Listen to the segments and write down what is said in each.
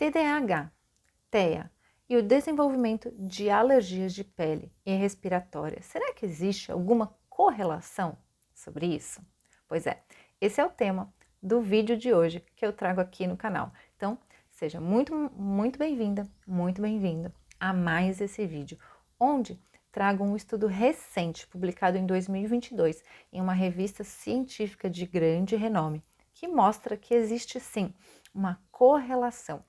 TDAH, TEA e o desenvolvimento de alergias de pele e respiratória. Será que existe alguma correlação sobre isso? Pois é, esse é o tema do vídeo de hoje que eu trago aqui no canal. Então, seja muito bem-vinda, muito bem-vindo a mais esse vídeo, onde trago um estudo recente, publicado em 2022, em uma revista científica de grande renome, que mostra que existe sim uma correlação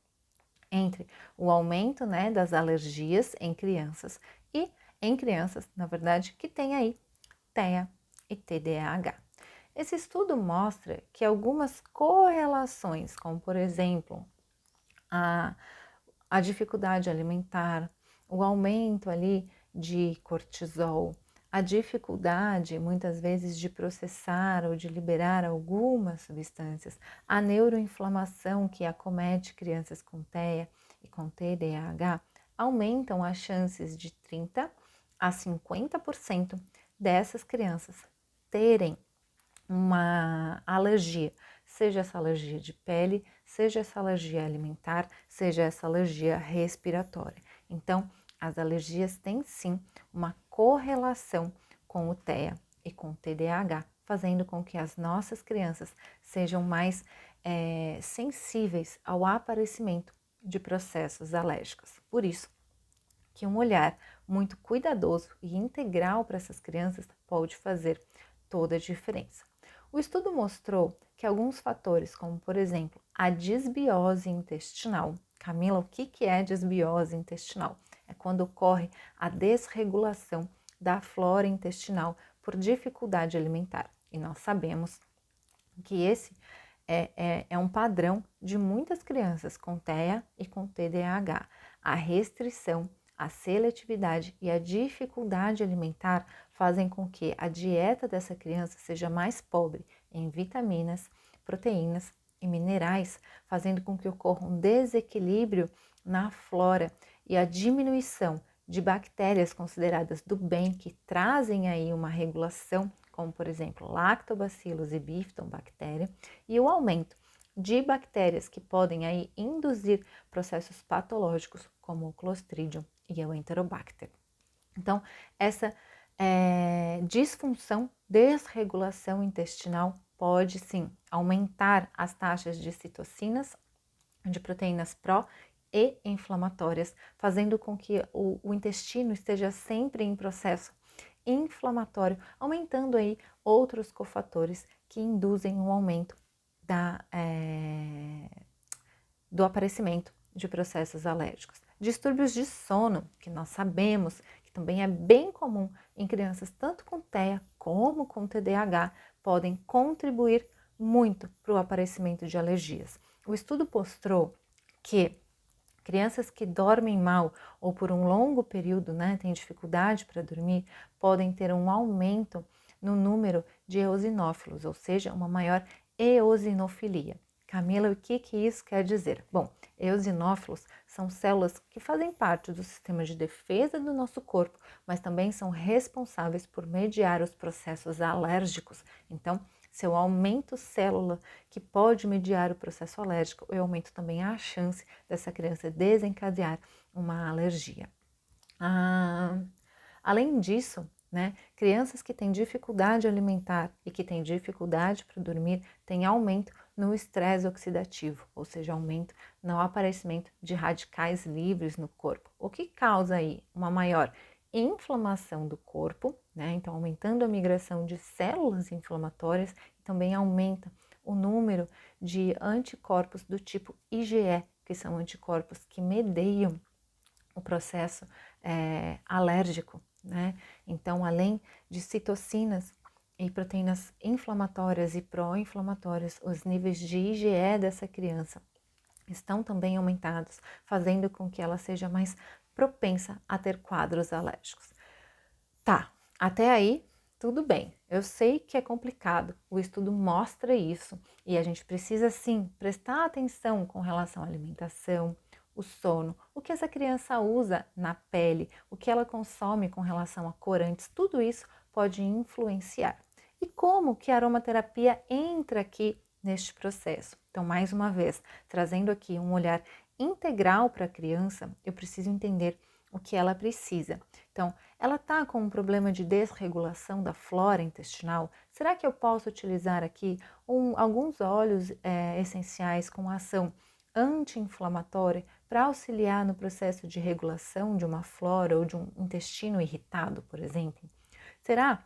entre o aumento, das alergias em crianças e em crianças, na verdade, que tem aí TEA e TDAH. Esse estudo mostra que algumas correlações, como por exemplo, a dificuldade alimentar, o aumento ali de cortisol, a dificuldade muitas vezes de processar ou de liberar algumas substâncias, a neuroinflamação que acomete crianças com TEA e com TDAH, aumentam as chances de 30 a 50% dessas crianças terem uma alergia, seja essa alergia de pele, seja essa alergia alimentar, seja essa alergia respiratória. Então, as alergias têm sim uma correlação com o TEA e com o TDAH, fazendo com que as nossas crianças sejam mais sensíveis ao aparecimento de processos alérgicos. Por isso, que um olhar muito cuidadoso e integral para essas crianças pode fazer toda a diferença. O estudo mostrou que alguns fatores, como por exemplo a disbiose intestinal. Camila, o que é desbiose intestinal? É quando ocorre a desregulação da flora intestinal por dificuldade alimentar. E nós sabemos que esse é um padrão de muitas crianças com TEA e com TDAH. A restrição, a seletividade e a dificuldade alimentar fazem com que a dieta dessa criança seja mais pobre em vitaminas, proteínas e minerais, fazendo com que ocorra um desequilíbrio na flora e a diminuição de bactérias consideradas do bem, que trazem aí uma regulação, como por exemplo lactobacillus e bifidobactéria, e o aumento de bactérias que podem aí induzir processos patológicos, como o Clostridium e o Enterobacter. Então, essa disfunção, desregulação intestinal pode sim aumentar as taxas de citocinas, de proteínas pró e inflamatórias, fazendo com que o intestino esteja sempre em processo inflamatório, aumentando aí outros cofatores que induzem um aumento do aparecimento de processos alérgicos. Distúrbios de sono, que nós sabemos que também é bem comum em crianças tanto com TEA como com TDAH, podem contribuir muito para o aparecimento de alergias. O estudo mostrou que crianças que dormem mal ou por um longo período, têm dificuldade para dormir, podem ter um aumento no número de eosinófilos, ou seja, uma maior eosinofilia. Camila, o que isso quer dizer? Bom, eosinófilos são células que fazem parte do sistema de defesa do nosso corpo, mas também são responsáveis por mediar os processos alérgicos. Então, se eu aumento célula que pode mediar o processo alérgico, eu aumento também a chance dessa criança desencadear uma alergia. Além disso, crianças que têm dificuldade alimentar e que têm dificuldade para dormir têm aumento no estresse oxidativo, ou seja, aumento no aparecimento de radicais livres no corpo, o que causa aí uma maior inflamação do corpo, então aumentando a migração de células inflamatórias, e também aumenta o número de anticorpos do tipo IgE, que são anticorpos que medeiam o processo alérgico, Então, além de citocinas e proteínas inflamatórias e pró-inflamatórias, os níveis de IgE dessa criança estão também aumentados, fazendo com que ela seja mais propensa a ter quadros alérgicos. Tá, até aí tudo bem. Eu sei que é complicado, o estudo mostra isso e a gente precisa sim prestar atenção com relação à alimentação, o sono, o que essa criança usa na pele, o que ela consome com relação a corantes, tudo isso pode influenciar. E como que a aromaterapia entra aqui neste processo. Então, mais uma vez, trazendo aqui um olhar integral para a criança, eu preciso entender o que ela precisa. Então, ela está com um problema de desregulação da flora intestinal? Será que eu posso utilizar aqui alguns óleos essenciais com ação anti-inflamatória para auxiliar no processo de regulação de uma flora ou de um intestino irritado, por exemplo? Será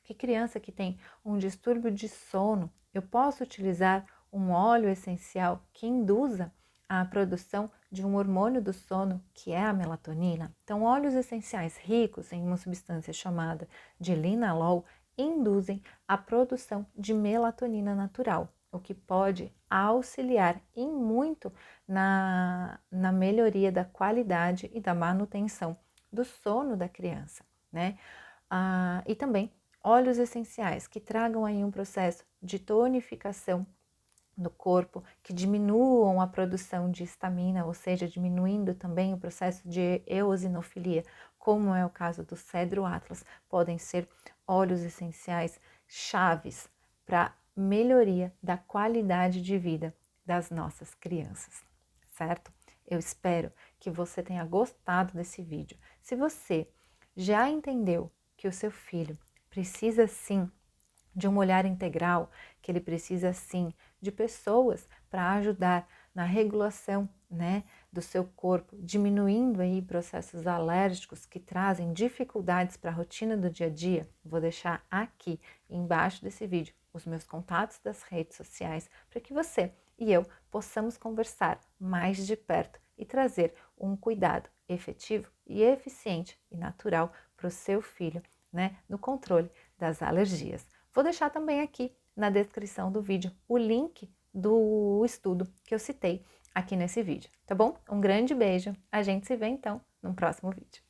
que criança que tem um distúrbio de sono, eu posso utilizar um óleo essencial que induza a produção de um hormônio do sono, que é a melatonina? Então, óleos essenciais ricos em uma substância chamada de linalol induzem a produção de melatonina natural, o que pode auxiliar em muito na melhoria da qualidade e da manutenção do sono da criança, né? E também óleos essenciais que tragam aí um processo de tonificação no corpo, que diminuam a produção de histamina, ou seja, diminuindo também o processo de eosinofilia, como é o caso do cedro atlas, podem ser óleos essenciais chaves para melhoria da qualidade de vida das nossas crianças, certo? Eu espero que você tenha gostado desse vídeo. Se você já entendeu que o seu filho precisa sim de um olhar integral, que ele precisa sim de pessoas para ajudar na regulação, né, do seu corpo, diminuindo aí processos alérgicos que trazem dificuldades para a rotina do dia a dia, vou deixar aqui embaixo desse vídeo os meus contatos das redes sociais para que você e eu possamos conversar mais de perto e trazer um cuidado efetivo e eficiente e natural para o seu filho, né, no controle das alergias. Vou deixar também aqui na descrição do vídeo o link do estudo que eu citei aqui nesse vídeo, tá bom? Um grande beijo, a gente se vê então no próximo vídeo.